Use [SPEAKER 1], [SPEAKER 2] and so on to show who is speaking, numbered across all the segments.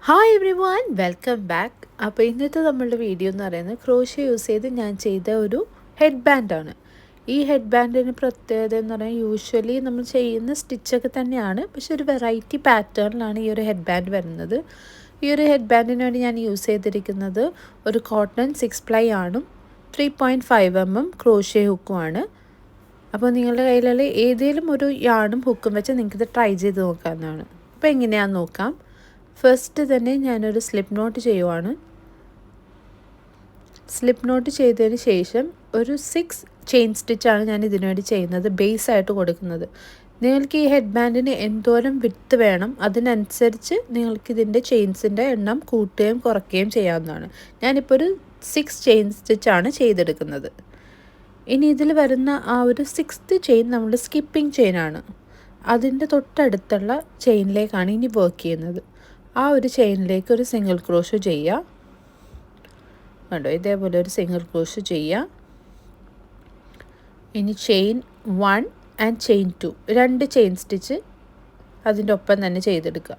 [SPEAKER 1] Hi every one welcome back. അപ്പോൾ ഇന്നത്തെ നമ്മളുടെ വീഡിയോ എന്ന് പറയുന്നത് ക്രോഷ്യ യൂസ് ചെയ്ത് ഞാൻ ചെയ്ത ഒരു ഹെഡ് ബാൻഡാണ്. ഈ ഹെഡ് ബാൻഡിന് പ്രത്യേകത എന്ന് പറഞ്ഞാൽ യൂഷ്വലി നമ്മൾ ചെയ്യുന്ന സ്റ്റിച്ചൊക്കെ തന്നെയാണ്, പക്ഷെ ഒരു വെറൈറ്റി പാറ്റേണിലാണ് ഈ ഒരു ഹെഡ് ബാൻഡ് വരുന്നത്. ഈ ഒരു ഹെഡ് ബാൻഡിന് വേണ്ടി ഞാൻ യൂസ് ചെയ്തിരിക്കുന്നത് ഒരു കോട്ടൺ 6 പ്ലൈ ആണ്, 3.5 mm ക്രോഷ്യ ഹുക്കുമാണ്. അപ്പോൾ നിങ്ങളുടെ കയ്യിലുള്ള ഏതെങ്കിലും ഒരു യാണും ഹുക്കും വെച്ച് നിങ്ങൾക്കിത് ട്രൈ ചെയ്ത് നോക്കാവുന്നതാണ്. അപ്പോൾ എങ്ങനെയാണെന്ന് നോക്കാം. ഫസ്റ്റ് തന്നെ ഞാനൊരു സ്ലിപ്പ് നോട്ട് ചെയ്യുവാണ്. സ്ലിപ്പ് നോട്ട് ചെയ്തതിന് ശേഷം ഒരു 6 ചെയിൻ സ്റ്റിച്ചാണ് ഞാൻ ഇതിനു വേണ്ടി ചെയ്യുന്നത്, ബേസ് ആയിട്ട് കൊടുക്കുന്നത്. നിങ്ങൾക്ക് ഈ ഹെഡ് ബാൻഡിന് എന്തോരം വിഡ്ത്ത് വേണം അതിനനുസരിച്ച് നിങ്ങൾക്ക് ഇതിൻ്റെ ചെയിൻസിൻ്റെ എണ്ണം കൂട്ടുകയും കുറയ്ക്കുകയും ചെയ്യാവുന്നതാണ്. ഞാനിപ്പോൾ ഒരു 6 ചെയിൻ സ്റ്റിച്ചാണ് ചെയ്തെടുക്കുന്നത്. ഇനി ഇതിൽ വരുന്ന ആ ഒരു 6th ചെയിൻ നമ്മുടെ സ്കിപ്പിംഗ് ചെയിനാണ്. അതിൻ്റെ തൊട്ടടുത്തുള്ള ചെയിനിലേക്കാണ് ഇനി വർക്ക് ചെയ്യുന്നത്. ആ ഒരു ചെയിനിലേക്ക് ഒരു സിംഗിൾ ക്രോഷ്യ ചെയ്യുക. കണ്ടോ, ഇതേപോലെ ഒരു സിംഗിൾ ക്രോഷ്യ ചെയ്യുക. ഇനി chain 1 and chain 2 2 chain stitch അതിൻ്റെ ഒപ്പം തന്നെ ചെയ്തെടുക്കുക.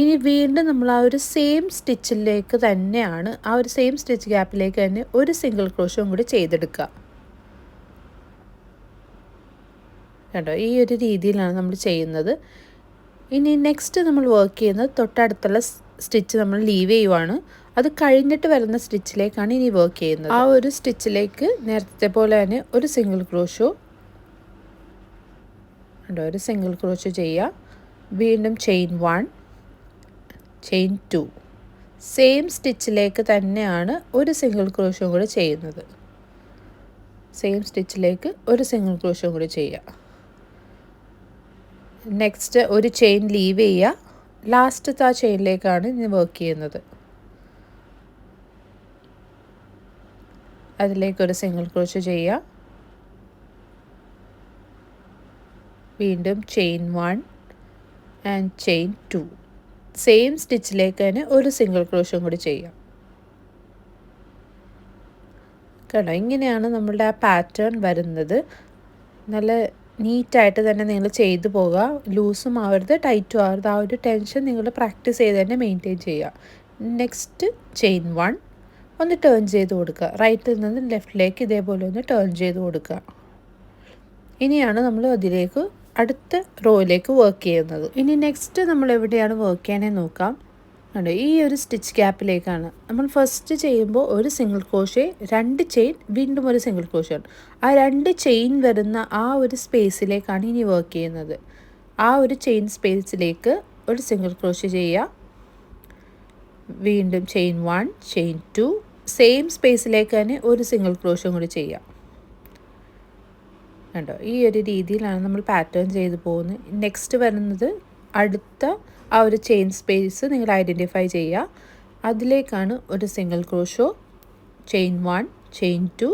[SPEAKER 1] ഇനി വീണ്ടും നമ്മൾ ആ ഒരു സെയിം സ്റ്റിച്ചിലേക്ക് തന്നെയാണ്, ആ ഒരു സെയിം സ്റ്റിച്ച് ഗ്യാപ്പിലേക്ക് തന്നെ ഒരു സിംഗിൾ ക്രോഷ്യം കൂടി ചെയ്തെടുക്കുക. കണ്ടോ, ഈ ഒരു രീതിയിലാണ് നമ്മൾ ചെയ്യുന്നത്. ഇനി നെക്സ്റ്റ് നമ്മൾ വർക്ക് ചെയ്യുന്നത് തൊട്ടടുത്തുള്ള സ്റ്റിച്ച് നമ്മൾ ലീവ് ചെയ്യുവാണ്. അത് കഴിഞ്ഞിട്ട് വരുന്ന സ്റ്റിച്ചിലേക്കാണ് ഇനി വർക്ക് ചെയ്യുന്നത്. ആ ഒരു സ്റ്റിച്ചിലേക്ക് നേരത്തെ പോലെ തന്നെ ഒരു സിംഗിൾ ക്രോഷ്യോ ഉണ്ടോ, ഒരു സിംഗിൾ ക്രോഷ്യോ ചെയ്യുക. വീണ്ടും ചെയിൻ 1 ചെയിൻ 2 സെയിം സ്റ്റിച്ചിലേക്ക് തന്നെയാണ് ഒരു സിംഗിൾ ക്രോഷ്യോ കൂടി ചെയ്യുന്നത്. സെയിം സ്റ്റിച്ചിലേക്ക് ഒരു സിംഗിൾ ക്രോഷ്യോ കൂടി ചെയ്യുക. നെക്സ്റ്റ് ഒരു ചെയിൻ ലീവ് ചെയ്യുക. ലാസ്റ്റത്തെ ആ ചെയിനിലേക്കാണ് ഇനി വർക്ക് ചെയ്യുന്നത്. അതിലേക്കൊരു സിംഗിൾ ക്രോഷ്യ ചെയ്യുക. വീണ്ടും ചെയിൻ 1 ആൻഡ് ചെയിൻ 2 സെയിം സ്റ്റിച്ചിലേക്ക് തന്നെ ഒരു സിംഗിൾ ക്രോഷ്യം കൂടി ചെയ്യുക. കണ്ടോ, ഇങ്ങനെയാണ് നമ്മളുടെ ആ പാറ്റേൺ വരുന്നത്. നല്ല നീറ്റായിട്ട് തന്നെ നിങ്ങൾ ചെയ്തു പോകുക. ലൂസും ആവരുത്, ടൈറ്റും ആവരുത്. ആ ഒരു ടെൻഷൻ നിങ്ങൾ പ്രാക്ടീസ് ചെയ്ത് തന്നെ മെയിൻറ്റെയിൻ ചെയ്യുക. നെക്സ്റ്റ് ചെയിൻ 1 ഒന്ന് ടേൺ ചെയ്ത് കൊടുക്കുക. റൈറ്റിൽ നിന്ന് ലെഫ്റ്റിലേക്ക് ഇതേപോലെ ഒന്ന് ടേൺ ചെയ്ത് കൊടുക്കുക. ഇനിയാണ് നമ്മൾ അതിലേക്ക് അടുത്ത റോയിലേക്ക് വർക്ക് ചെയ്യുന്നത്. ഇനി നെക്സ്റ്റ് നമ്മൾ എവിടെയാണ് വർക്ക് ചെയ്യാനേ നോക്കാം. ഉണ്ട്, ഈ ഒരു സ്റ്റിച്ച് ഗ്യാപ്പിലേക്കാണ് നമ്മൾ ഫസ്റ്റ് ചെയ്യുമ്പോൾ ഒരു സിംഗിൾ ക്രോഷ്യ, 2 ചെയിൻ, വീണ്ടും ഒരു സിംഗിൾ ക്രോഷ്യ. ആ 2 ചെയിൻ വരുന്ന ആ ഒരു സ്പേസിലേക്കാണ് ഇനി വർക്ക് ചെയ്യുന്നത്. ആ ഒരു ചെയിൻ സ്പേസിലേക്ക് ഒരു സിംഗിൾ ക്രോഷ്യ ചെയ്യുക. വീണ്ടും ചെയിൻ 1 ചെയിൻ 2 സെയിം സ്പേസിലേക്ക് തന്നെ ഒരു സിംഗിൾ ക്രോഷ്യം കൂടി ചെയ്യുക. കണ്ടോ, ഈ ഒരു രീതിയിലാണ് നമ്മൾ പാറ്റേൺ ചെയ്ത് പോകുന്നത്. നെക്സ്റ്റ് വരുന്നത് അടുത്ത ആ ഒരു ചെയിൻ സ്പേസ് നിങ്ങൾ ഐഡൻറ്റിഫൈ ചെയ്യുക. അതിലേക്കാണ് ഒരു സിംഗിൾ ക്രോഷ്യോ, ചെയിൻ 1 ചെയിൻ 2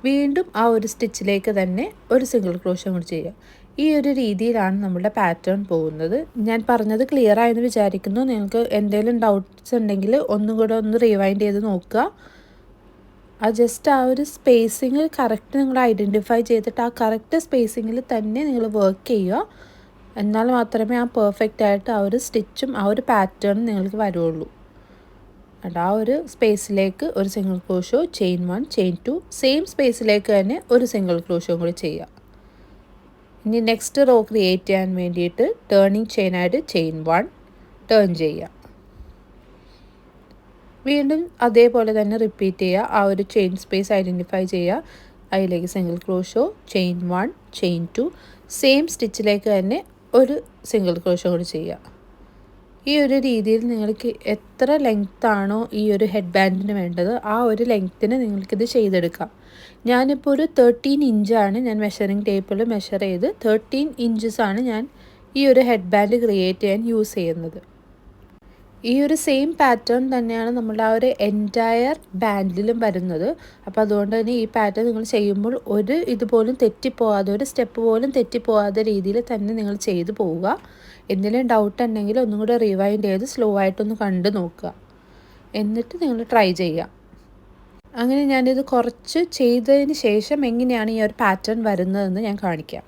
[SPEAKER 1] വീണ്ടും ആ ഒരു സ്റ്റിച്ചിലേക്ക് തന്നെ ഒരു സിംഗിൾ ക്രോഷ്യം കൂടി ചെയ്യുക. ഈ ഒരു രീതിയിലാണ് നമ്മുടെ പാറ്റേൺ പോകുന്നത്. ഞാൻ പറഞ്ഞത് ക്ലിയർ ആയെന്ന് വിചാരിക്കുന്നു. നിങ്ങൾക്ക് എന്തെങ്കിലും ഡൗട്ട്സ് ഉണ്ടെങ്കിൽ ഒന്നും കൂടെ ഒന്ന് റിവൈൻഡ് ചെയ്ത് നോക്കുക. ആ ജസ്റ്റ് ആ ഒരു സ്പേസിങ് കറക്റ്റ് നിങ്ങൾ ഐഡൻറ്റിഫൈ ചെയ്തിട്ട് ആ കറക്റ്റ് സ്പേസിങ്ങിൽ തന്നെ നിങ്ങൾ വർക്ക് ചെയ്യുക. എന്നാൽ മാത്രമേ ആ പെർഫെക്റ്റ് ആയിട്ട് ആ ഒരു സ്റ്റിച്ചും ആ ഒരു പാറ്റേണും നിങ്ങൾക്ക് വരുള്ളൂ. ആ ഒരു സ്പേസിലേക്ക് ഒരു single crochet, chain 1 chain 2 same സ്പേസിലേക്ക് തന്നെ ഒരു സിംഗിൾ ക്രോഷ്യോ കൂടി ചെയ്യുക. ഇനി നെക്സ്റ്റ് റോ ക്രിയേറ്റ് ചെയ്യാൻ വേണ്ടിയിട്ട് ടേണിങ് ചെയിനായിട്ട് ചെയിൻ 1 ടേൺ ചെയ്യുക. വീണ്ടും അതേപോലെ തന്നെ റിപ്പീറ്റ് ചെയ്യുക. ആ ഒരു ചെയിൻ സ്പേസ് ഐഡൻറ്റിഫൈ ചെയ്യുക. അതിലേക്ക് single crochet, chain 1 chain 2 same സ്റ്റിച്ചിലേക്ക് തന്നെ ഒരു സിംഗിൾ ക്രോഷ്യോ കൂടി ചെയ്യുക. ഈ ഒരു രീതിയിൽ നിങ്ങൾക്ക് എത്ര ലെങ്ത്താണോ ഈ ഒരു ഹെഡ് ബാൻഡിന് വേണ്ടത് ആ ഒരു ലെങ്ത്തിന് നിങ്ങൾക്കിത് ചെയ്തെടുക്കാം. ഞാനിപ്പോൾ ഒരു 13 ഇഞ്ചാണ് ഞാൻ മെഷറിംഗ് ടേപ്പിൽ മെഷർ ചെയ്ത് 13 ഇഞ്ചസാണ് ഞാൻ ഈ ഒരു ഹെഡ് ബാൻഡ് ക്രിയേറ്റ് ചെയ്യാൻ യൂസ് ചെയ്യുന്നത്. ഈ ഒരു സെയിം പാറ്റേൺ തന്നെയാണ് നമ്മുടെ ആ ഒരു എൻറ്റയർ ബാൻഡിലും വരുന്നത്. അപ്പോൾ അതുകൊണ്ട് തന്നെ ഈ പാറ്റേൺ നിങ്ങൾ ചെയ്യുമ്പോൾ ഒരു ഇതുപോലും തെറ്റിപ്പോകാതെ, ഒരു സ്റ്റെപ്പ് പോലും തെറ്റിപ്പോകാത്ത രീതിയിൽ തന്നെ നിങ്ങൾ ചെയ്തു പോവുക. എന്തെങ്കിലും ഡൗട്ട് ഉണ്ടെങ്കിൽ ഒന്നും കൂടെ റിവൈൻഡ് ചെയ്ത് സ്ലോ ആയിട്ടൊന്ന് കണ്ട് നോക്കുക. എന്നിട്ട് നിങ്ങൾ ട്രൈ ചെയ്യുക. അങ്ങനെ ഞാനിത് കുറച്ച് ചെയ്തതിന് ശേഷം എങ്ങനെയാണ് ഈ ഒരു പാറ്റേൺ വരുന്നതെന്ന് ഞാൻ കാണിക്കാം.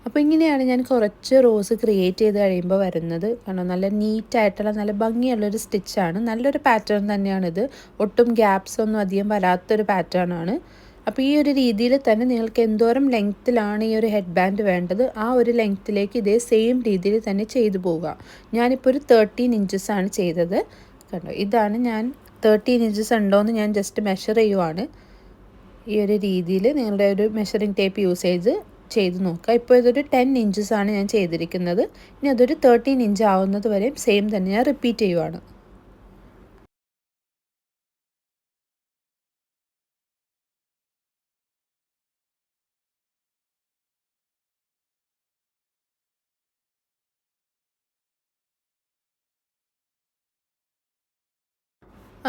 [SPEAKER 1] അപ്പോൾ ഇങ്ങനെയാണ് ഞാൻ കുറച്ച് റോസ് ക്രിയേറ്റ് ചെയ്ത് കഴിയുമ്പോൾ വരുന്നത്. കാരണം നല്ല നീറ്റായിട്ടുള്ള നല്ല ഭംഗിയുള്ളൊരു സ്റ്റിച്ചാണ്. നല്ലൊരു പാറ്റേൺ തന്നെയാണിത്. ഒട്ടും ഗ്യാപ്സ് ഒന്നും അധികം വരാത്തൊരു പാറ്റേൺ ആണ്. അപ്പോൾ ഈ ഒരു രീതിയിൽ തന്നെ നിങ്ങൾക്ക് എന്തോരം ലെങ്ത്തിലാണ് ഈ ഒരു ഹെഡ് ബാൻഡ് വേണ്ടത് ആ ഒരു ലെങ്ത്തിലേക്ക് ഇതേ സെയിം രീതിയിൽ തന്നെ ചെയ്തു പോവുക. ഞാനിപ്പോൾ ഒരു 13 ഇഞ്ചസാണ് ചെയ്തത്. കണ്ടോ, ഇതാണ് ഞാൻ 13 ഇഞ്ചസ് ഉണ്ടോയെന്ന് ഞാൻ ജസ്റ്റ് മെഷർ ചെയ്യുവാണ്. ഈ ഒരു രീതിയിൽ നിങ്ങളുടെ ഒരു മെഷറിംഗ് ടേപ്പ് യൂസ് ചെയ്ത് നോക്കുക. ഇപ്പോൾ ഇതൊരു 10 ഇഞ്ചസാണ് ഞാൻ ചെയ്തിരിക്കുന്നത്. ഇനി അതൊരു 13 ഇഞ്ച് ആവുന്നത് വരെയും സെയിം തന്നെ ഞാൻ റിപ്പീറ്റ് ചെയ്യുവാണ്.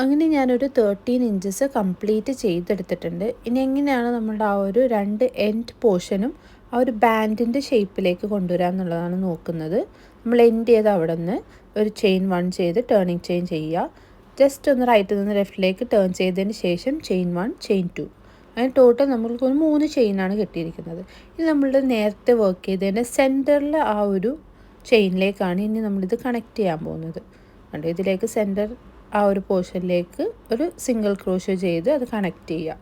[SPEAKER 1] അങ്ങനെ ഞാനൊരു 13 ഇഞ്ചസ് കംപ്ലീറ്റ് ചെയ്തെടുത്തിട്ടുണ്ട്. ഇനി എങ്ങനെയാണ് നമ്മളുടെ ആ ഒരു 2 എൻഡ് പോർഷനും ആ ഒരു ബാൻഡിൻ്റെ ഷേപ്പിലേക്ക് കൊണ്ടുവരിക എന്നുള്ളതാണ് നോക്കുന്നത്. നമ്മൾ എൻഡ് ചെയ്ത് അവിടെ നിന്ന് ഒരു ചെയിൻ 1 ചെയ്ത് ടേണിങ് ചെയിൻ ചെയ്യുക. ജസ്റ്റ് ഒന്ന് റൈറ്റിൽ നിന്ന് ലെഫ്റ്റിലേക്ക് ടേൺ ചെയ്തതിന് ശേഷം ചെയിൻ 1 ചെയിൻ 2, അങ്ങനെ ടോട്ടൽ നമ്മൾക്ക് ഒരു 3 ചെയിനാണ് കിട്ടിയിരിക്കുന്നത്. ഇനി നമ്മളുടെ നേരത്തെ വർക്ക് ചെയ്തതിൻ്റെ സെൻറ്ററിൽ ആ ഒരു ചെയിനിലേക്കാണ് ഇനി നമ്മളിത് കണക്ട് ചെയ്യാൻ പോകുന്നത്. കണ്ടോ, ഇതിലേക്ക് സെൻറ്റർ ആ ഒരു പോർഷനിലേക്ക് ഒരു സിംഗിൾ ക്രോഷ്യോ ചെയ്ത് അത് കണക്ട് ചെയ്യുക.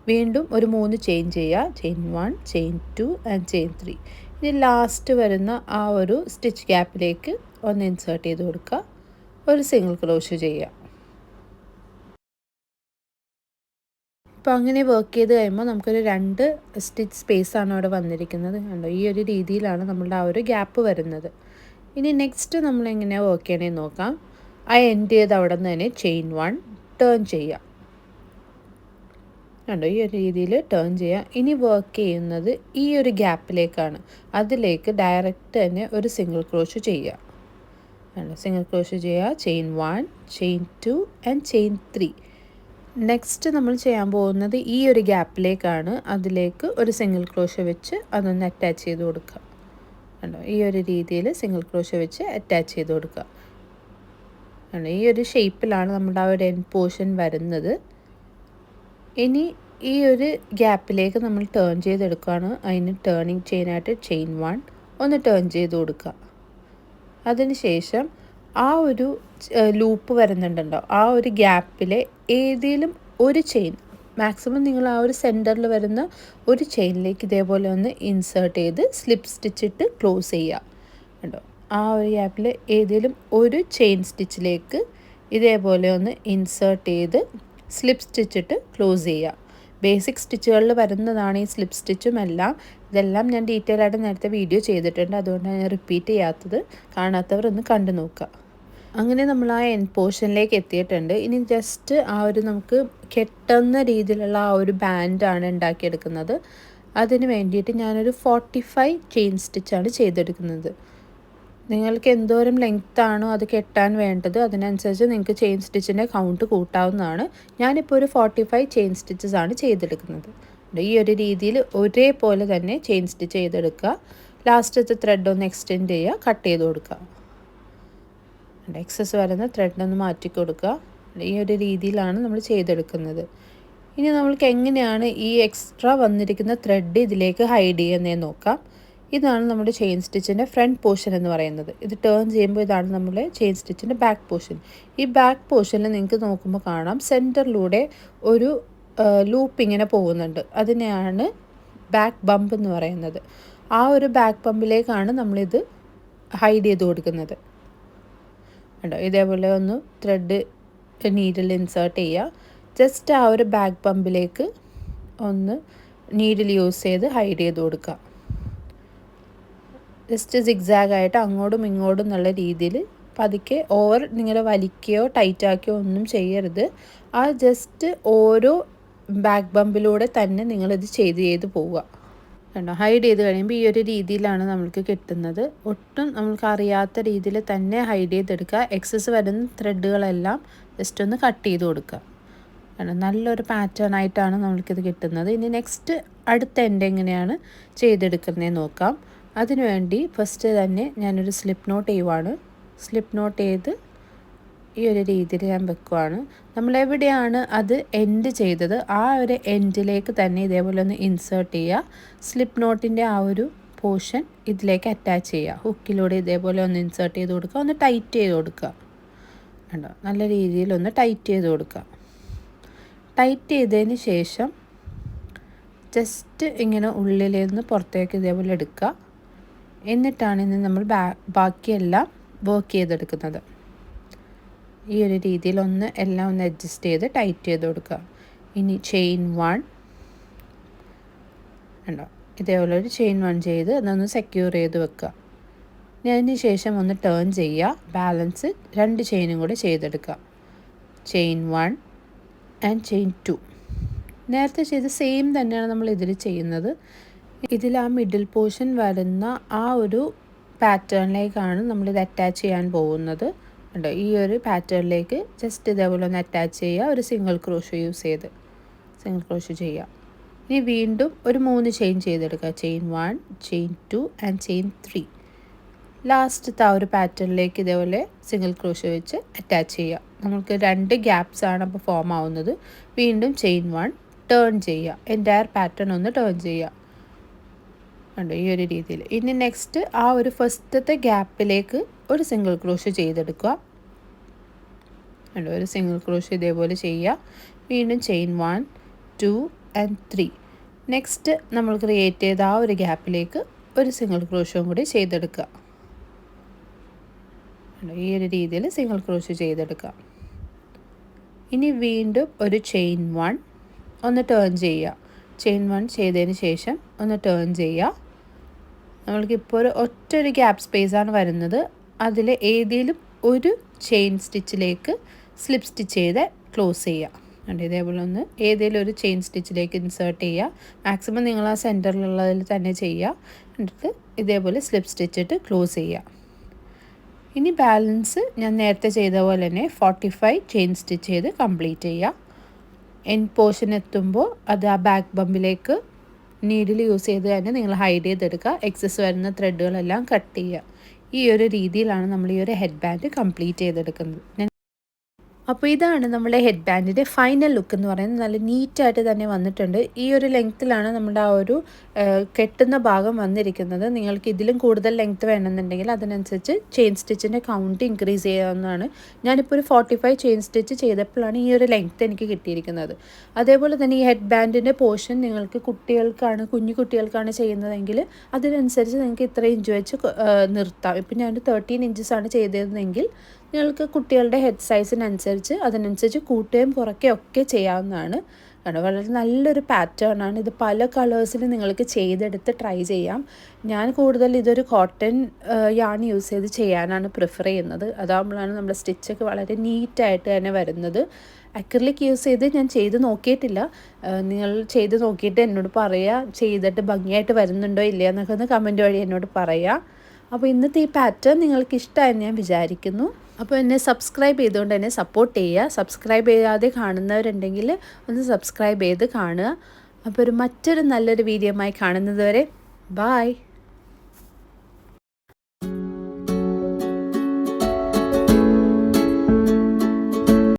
[SPEAKER 1] വീണ്ടും ഒരു 3 ചെയിൻ ചെയ്യുക. Chain 1, chain 2 and chain 3. ഇനി ലാസ്റ്റ് വരുന്ന ആ ഒരു സ്റ്റിച്ച് ഗ്യാപ്പിലേക്ക് ഒന്ന് ഇൻസേർട്ട് ചെയ്ത് കൊടുക്കുക. ഒരു സിംഗിൾ ക്രോഷ്യോ ചെയ്യുക. അപ്പോൾ അങ്ങനെ വർക്ക് ചെയ്ത് കഴിയുമ്പോൾ നമുക്കൊരു 2 സ്റ്റിച്ച് സ്പേസാണ് അവിടെ വന്നിരിക്കുന്നത്. കണ്ടോ, ഈ ഒരു രീതിയിലാണ് നമ്മളുടെ ആ ഒരു ഗ്യാപ്പ് വരുന്നത്. ഇനി നെക്സ്റ്റ് നമ്മൾ എങ്ങനെയാണ് വർക്ക് ചെയ്യണമെന്ന് നോക്കാം. ആ എൻഡ് ചെയ്ത് അവിടെ നിന്ന് തന്നെ ചെയിൻ 1 ടേൺ ചെയ്യുക. കണ്ടോ, ഈ ഒരു രീതിയിൽ ടേൺ ചെയ്യുക. ഇനി വർക്ക് ചെയ്യുന്നത് ഈ ഒരു ഗ്യാപ്പിലേക്കാണ്. അതിലേക്ക് ഡയറക്റ്റ് തന്നെ ഒരു സിംഗിൾ ക്രോഷ്യോ ചെയ്യുക. കണ്ടോ, സിംഗിൾ ക്രോഷ്യോ ചെയ്യുക. Chain 1, chain 2 and chain 3. Next നമ്മൾ ചെയ്യാൻ പോകുന്നത് ഈ ഒരു ഗ്യാപ്പിലേക്കാണ്. അതിലേക്ക് ഒരു സിംഗിൾ ക്രോഷ്യോ വെച്ച് അതൊന്ന് അറ്റാച്ച് ചെയ്ത് കൊടുക്കുക. കണ്ടോ, ഈ ഒരു രീതിയിൽ സിംഗിൾ ക്രോഷ്യോ വെച്ച് അറ്റാച്ച് ചെയ്ത് കൊടുക്കുക. ഈ ഒരു ഷേപ്പിലാണ് നമ്മുടെ ആ ഒരു എൻഡ് പോർഷൻ വരുന്നത്. ഇനി ഈ ഒരു ഗ്യാപ്പിലേക്ക് നമ്മൾ ടേൺ ചെയ്തെടുക്കുകയാണ്. അതിന് ടേണിങ് ചെയിനായിട്ട് ചെയിൻ 1 ഒന്ന് ടേൺ ചെയ്ത് കൊടുക്കുക. അതിനുശേഷം ആ ഒരു ലൂപ്പ് വരുന്നുണ്ടല്ലോ, ആ ഒരു ഗ്യാപ്പിലെ ഏതെങ്കിലും ഒരു ചെയിൻ, മാക്സിമം നിങ്ങൾ ആ ഒരു സെൻറ്ററിൽ വരുന്ന ഒരു ചെയിനിലേക്ക് ഇതേപോലെ ഒന്ന് ഇൻസേർട്ട് ചെയ്ത് സ്ലിപ്പ് സ്റ്റിച്ചിട്ട് ക്ലോസ് ചെയ്യുക. കണ്ടോ, ആ ഒരു ഗ്യാപ്പിൽ ഏതെങ്കിലും ഒരു ചെയിൻ സ്റ്റിച്ചിലേക്ക് ഇതേപോലെ ഒന്ന് ഇൻസേർട്ട് ചെയ്ത് സ്ലിപ്പ് സ്റ്റിച്ചിട്ട് ക്ലോസ് ചെയ്യുക. ബേസിക് സ്റ്റിച്ചുകളിൽ വരുന്നതാണ് ഈ സ്ലിപ്പ് സ്റ്റിച്ചും എല്ലാം. ഇതെല്ലാം ഞാൻ ഡീറ്റെയിൽ ആയിട്ട് നേരത്തെ വീഡിയോ ചെയ്തിട്ടുണ്ട്. അതുകൊണ്ടാണ് ഞാൻ റിപ്പീറ്റ് ചെയ്യാത്തത്. കാണാത്തവർ ഒന്ന് കണ്ടു നോക്കുക. അങ്ങനെ നമ്മൾ ആ എൻഡ് പോർഷനിലേക്ക് എത്തിയിട്ടുണ്ട്. ഇനി ജസ്റ്റ് ആ ഒരു നമുക്ക് കെട്ടുന്ന രീതിയിലുള്ള ആ ഒരു ബാൻഡാണ് ഉണ്ടാക്കിയെടുക്കുന്നത്. അതിന് വേണ്ടിയിട്ട് ഞാനൊരു 45 ചെയിൻ സ്റ്റിച്ചാണ് ചെയ്തെടുക്കുന്നത്. നിങ്ങൾക്ക് എന്തോരം ലെങ്ത്താണോ അത് കെട്ടാൻ വേണ്ടത് അതിനനുസരിച്ച് നിങ്ങൾക്ക് ചെയിൻ സ്റ്റിച്ചിൻ്റെ കൗണ്ട് കൂട്ടാവുന്നതാണ്. ഞാനിപ്പോൾ ഒരു 45 ചെയിൻ സ്റ്റിച്ചസ് ആണ് ചെയ്തെടുക്കുന്നത്. ഈ ഒരു രീതിയിൽ ഒരേപോലെ തന്നെ ചെയിൻ സ്റ്റിച്ച് ചെയ്തെടുക്കുക. ലാസ്റ്റത്തെ ത്രെഡ് ഒന്ന് എക്സ്റ്റെൻഡ് ചെയ്യുക, കട്ട് ചെയ്ത് കൊടുക്കുക. എക്സസ് വരുന്ന ത്രെഡ് ഒന്ന് മാറ്റി കൊടുക്കുക. ഈ ഒരു രീതിയിലാണ് നമ്മൾ ചെയ്തെടുക്കുന്നത്. ഇനി നമ്മൾക്ക് എങ്ങനെയാണ് ഈ എക്സ്ട്രാ വന്നിരിക്കുന്ന ത്രെഡ് ഇതിലേക്ക് ഹൈഡ് ചെയ്യുന്നതെന്ന് നോക്കാം. ഇതാണ് നമ്മുടെ ചെയിൻ സ്റ്റിച്ചിൻ്റെ ഫ്രണ്ട് പോർഷൻ എന്ന് പറയുന്നത്. ഇത് ടേൺ ചെയ്യുമ്പോൾ ഇതാണ് നമ്മുടെ ചെയിൻ സ്റ്റിച്ചിൻ്റെ ബാക്ക് പോർഷൻ. ഈ ബാക്ക് പോർഷനിൽ നിങ്ങൾക്ക് നോക്കുമ്പോൾ കാണാം സെൻറ്ററിലൂടെ ഒരു ലൂപ്പ് ഇങ്ങനെ പോകുന്നുണ്ട്. അതിനെയാണ് ബാക്ക് ബമ്പ് എന്ന് പറയുന്നത്. ആ ഒരു ബാക്ക് ബമ്പിലേക്കാണ് നമ്മളിത് ഹൈഡ് ചെയ്ത് കൊടുക്കുന്നത്. കണ്ടോ, ഇതേപോലെ ഒന്ന് ത്രെഡ് നീഡിൽ ഇൻസേർട്ട് ചെയ്യുക. ജസ്റ്റ് ആ ഒരു ബാക്ക് ബമ്പിലേക്ക് ഒന്ന് നീഡിൽ യൂസ് ചെയ്ത് ഹൈഡ് ചെയ്ത് കൊടുക്കുക. ജസ്റ്റ് സിഗ്സാഗായിട്ട് അങ്ങോട്ടും ഇങ്ങോട്ടും എന്നുള്ള രീതിയിൽ പതുക്കെ ഓവർ നിങ്ങൾ വലിക്കുകയോ ടൈറ്റാക്കുകയോ ഒന്നും ചെയ്യരുത്. ആ ജസ്റ്റ് ഓരോ ബാക്ക് ബമ്പിലൂടെ തന്നെ നിങ്ങളിത് ചെയ്ത് പോവുക. കണ്ടോ, ഹൈഡ് ചെയ്ത് കഴിയുമ്പോൾ ഈ ഒരു രീതിയിലാണ് നമ്മൾക്ക് കിട്ടുന്നത്. ഒട്ടും നമ്മൾക്ക് അറിയാത്ത രീതിയിൽ തന്നെ ഹൈഡ് ചെയ്തെടുക്കുക. എക്സസ് വരുന്ന ത്രെഡുകളെല്ലാം ജസ്റ്റ് ഒന്ന് കട്ട് ചെയ്ത് കൊടുക്കുക. കാരണം നല്ലൊരു പാറ്റേൺ ആയിട്ടാണ് നമ്മൾക്കിത് കിട്ടുന്നത്. ഇനി നെക്സ്റ്റ് അടുത്ത എൻഡ് എങ്ങനെയാണ് ചെയ്തെടുക്കുന്നതെന്ന് നോക്കാം. അതിനുവേണ്ടി ഫസ്റ്റ് തന്നെ ഞാനൊരു സ്ലിപ്പ് നോട്ട് ചെയ്യുവാണ്. സ്ലിപ്പ് നോട്ട് ചെയ്ത് ഈ ഒരു രീതിയിൽ ഞാൻ വെക്കുവാണ്. നമ്മളെവിടെയാണ് അത് എൻഡ് ചെയ്തത് ആ ഒരു എൻഡിലേക്ക് തന്നെ ഇതേപോലെ ഒന്ന് ഇൻസേർട്ട് ചെയ്യുക. സ്ലിപ്പ് നോട്ടിൻ്റെ ആ ഒരു പോർഷൻ ഇതിലേക്ക് അറ്റാച്ച് ചെയ്യുക. ഹുക്കിലൂടെ ഇതേപോലെ ഒന്ന് ഇൻസേർട്ട് ചെയ്ത് കൊടുക്കുക, ഒന്ന് ടൈറ്റ് ചെയ്ത് കൊടുക്കുക. കണ്ടോ, നല്ല രീതിയിൽ ഒന്ന് ടൈറ്റ് ചെയ്ത് കൊടുക്കുക. ടൈറ്റ് ചെയ്തതിന് ശേഷം ജസ്റ്റ് ഇങ്ങനെ ഉള്ളിൽ നിന്ന് പുറത്തേക്ക് ഇതേപോലെ എടുക്കുക. എന്നിട്ടാണ് ഇന്ന് നമ്മൾ ബാക്കിയെല്ലാം വർക്ക് ചെയ്തെടുക്കുന്നത്. ഈ ഒരു രീതിയിൽ എല്ലാം ഒന്ന് അഡ്ജസ്റ്റ് ചെയ്ത് ടൈറ്റ് ചെയ്ത് കൊടുക്കുക. ഇനി ചെയിൻ 1 ഉണ്ടോ, ഇതേപോലെ ഒരു ചെയിൻ 1 ചെയ്ത് അതൊന്ന് സെക്യൂർ ചെയ്ത് വെക്കുക. ഇനി അതിന് ശേഷം ഒന്ന് ടേൺ ചെയ്യുക. ബാലൻസ് 2 ചെയിനും കൂടെ ചെയ്തെടുക്കുക. Chain 1 and chain 2. നേരത്തെ ചെയ്ത് സെയിം തന്നെയാണ് നമ്മൾ ഇതിൽ ചെയ്യുന്നത്. ഇതിൽ ആ മിഡിൽ പോർഷൻ വരുന്ന ആ ഒരു പാറ്റേണിലേക്കാണ് നമ്മളിത് അറ്റാച്ച് ചെയ്യാൻ പോകുന്നത്. ഉണ്ടോ, ഈ ഒരു പാറ്റേണിലേക്ക് ജസ്റ്റ് ഇതേപോലെ ഒന്ന് അറ്റാച്ച് ചെയ്യുക. ഒരു സിംഗിൾ ക്രോഷോ യൂസ് ചെയ്ത് സിംഗിൾ ക്രോഷോ ചെയ്യുക. ഇനി വീണ്ടും ഒരു 3 ചെയിൻ ചെയ്തെടുക്കുക. Chain 1, chain 2 and chain 3. ലാസ്റ്റത്തെ ആ ഒരു പാറ്റേണിലേക്ക് ഇതേപോലെ സിംഗിൾ ക്രോഷോ വെച്ച് അറ്റാച്ച് ചെയ്യുക. നമുക്ക് 2 ഗ്യാപ്സ് ആണ് അപ്പോൾ ഫോം ആവുന്നത്. വീണ്ടും ചെയിൻ 1 ടേൺ ചെയ്യുക. എൻ്റയർ പാറ്റേൺ ഒന്ന് ടേൺ ചെയ്യുക. ഉണ്ട് ഈ ഒരു രീതിയിൽ. ഇനി നെക്സ്റ്റ് ആ ഒരു ഫസ്റ്റത്തെ ഗ്യാപ്പിലേക്ക് ഒരു സിംഗിൾ ക്രോഷോ ചെയ്തെടുക്കുക. ഉണ്ട്, ഒരു സിംഗിൾ ക്രോഷോ ഇതേപോലെ ചെയ്യുക. വീണ്ടും ചെയിൻ 1, 2 ആൻഡ് 3. നെക്സ്റ്റ് നമ്മൾ ക്രിയേറ്റ് ചെയ്ത ആ ഒരു ഗ്യാപ്പിലേക്ക് ഒരു സിംഗിൾ ക്രോഷോ കൂടി ചെയ്തെടുക്കുക. ഈ ഒരു രീതിയിൽ സിംഗിൾ ക്രോഷോ ചെയ്തെടുക്കുക. ഇനി വീണ്ടും ഒരു ചെയിൻ 1 ഒന്ന് ടേൺ ചെയ്യുക. ചെയിൻ 1 ചെയ്തതിന് ശേഷം ഒന്ന് ടേൺ ചെയ്യുക. നമ്മൾക്കിപ്പോൾ ഒറ്റൊരു ഗ്യാപ്പ് സ്പേസാണ് വരുന്നത്. അതിൽ ഏതെങ്കിലും ഒരു ചെയിൻ സ്റ്റിച്ചിലേക്ക് സ്ലിപ്പ് സ്റ്റിച്ച് ചെയ്ത് ക്ലോസ് ചെയ്യുക. ഉണ്ട്, ഇതേപോലെ ഒന്ന് ഏതെങ്കിലും ഒരു ചെയിൻ സ്റ്റിച്ചിലേക്ക് ഇൻസേർട്ട് ചെയ്യുക. മാക്സിമം നിങ്ങൾ ആ സെൻറ്ററിലുള്ളതിൽ തന്നെ ചെയ്യുക. എന്നിട്ട് ഇതേപോലെ സ്ലിപ്പ് സ്റ്റിച്ചിട്ട് ക്ലോസ് ചെയ്യുക. ഇനി ബാലൻസ് ഞാൻ നേരത്തെ ചെയ്ത പോലെ തന്നെ 45 ചെയിൻ സ്റ്റിച്ച് ചെയ്ത് കംപ്ലീറ്റ് ചെയ്യുക. എൻഡ് പോർഷൻ എത്തുമ്പോൾ അത് ആ ബാക്ക് ബമ്പിലേക്ക് നീഡിൽ യൂസ് ചെയ്ത് തന്നെ നിങ്ങൾ ഹൈഡ് ചെയ്തെടുക്കുക. എക്സസ് വരുന്ന ത്രെഡുകളെല്ലാം കട്ട് ചെയ്യുക. ഈ ഒരു രീതിയിലാണ് നമ്മൾ ഈ ഒരു ഹെഡ് ബാൻഡ് കംപ്ലീറ്റ് ചെയ്തെടുക്കുന്നത്. അപ്പോൾ ഇതാണ് നമ്മുടെ ഹെഡ് ബാൻഡിൻ്റെ ഫൈനൽ ലുക്ക് എന്ന് പറയുന്നത്. നല്ല നീറ്റായിട്ട് തന്നെ വന്നിട്ടുണ്ട്. ഈ ഒരു ലെങ്ത്തിലാണ് നമ്മുടെ ആ ഒരു കെട്ടുന്ന ഭാഗം വന്നിരിക്കുന്നത്. നിങ്ങൾക്ക് ഇതിലും കൂടുതൽ ലെങ്ത്ത് വേണമെന്നുണ്ടെങ്കിൽ അതിനനുസരിച്ച് ചെയിൻ സ്റ്റിച്ചിൻ്റെ കൗണ്ട് ഇൻക്രീസ് ചെയ്യാവുന്നതാണ്. ഞാനിപ്പോൾ ഒരു 45 ചെയിൻ സ്റ്റിച്ച് ചെയ്തപ്പോഴാണ് ഈ ഒരു ലെങ്ത്ത് എനിക്ക് കിട്ടിയിരിക്കുന്നത്. അതേപോലെ തന്നെ ഈ ഹെഡ് ബാൻഡിൻ്റെ പോർഷൻ നിങ്ങൾക്ക് കുഞ്ഞു കുട്ടികൾക്കാണ് ചെയ്യുന്നതെങ്കിൽ അതിനനുസരിച്ച് നിങ്ങൾക്ക് ഇത്ര ഇഞ്ച് വെച്ച് നിർത്താം. ഇപ്പം ഞാൻ 13 ഇഞ്ചസാണ് ചെയ്തതെങ്കിൽ നിങ്ങൾക്ക് കുട്ടികളുടെ ഹെഡ് സൈസിനനുസരിച്ച് അതിനനുസരിച്ച് കൂട്ടുകയും കുറയ്ക്കുകയും ഒക്കെ ചെയ്യാവുന്നതാണ്. കാരണം വളരെ നല്ലൊരു പാറ്റേൺ ആണ്. ഇത് പല കളേഴ്സിൽ നിങ്ങൾക്ക് ചെയ്തെടുത്ത് ട്രൈ ചെയ്യാം. ഞാൻ കൂടുതൽ ഇതൊരു കോട്ടൺ യാൺ യൂസ് ചെയ്ത് ചെയ്യാനാണ് പ്രിഫർ ചെയ്യുന്നത്. അതാകുമ്പോഴാണ് നമ്മുടെ സ്റ്റിച്ചൊക്കെ വളരെ നീറ്റായിട്ട് തന്നെ വരുന്നത്. അക്രിലിക് യൂസ് ചെയ്ത് ഞാൻ ചെയ്ത് നോക്കിയിട്ടില്ല. നിങ്ങൾ ചെയ്ത് നോക്കിയിട്ട് എന്നോട് പറയുക, ചെയ്തിട്ട് ഭംഗിയായിട്ട് വരുന്നുണ്ടോ ഇല്ലയോ എന്നൊക്കെ ഒന്ന് കമൻറ്റ് വഴി എന്നോട് പറയുക. അപ്പോൾ ഇന്നത്തെ ഈ പാറ്റേൺ നിങ്ങൾക്ക് ഇഷ്ടമായെന്ന് ഞാൻ വിചാരിക്കുന്നു. അപ്പോൾ എന്നെ സബ്സ്ക്രൈബ് ചെയ്തുകൊണ്ട് എന്നെ സപ്പോർട്ട് ചെയ്യുക. സബ്സ്ക്രൈബ് ചെയ്യാതെ കാണുന്നവരുണ്ടെങ്കിൽ ഒന്ന് സബ്സ്ക്രൈബ് ചെയ്ത് കാണുക. അപ്പോൾ മറ്റൊരു നല്ലൊരു വീഡിയോയുമായി കാണുന്നത് വരെ ബായ്.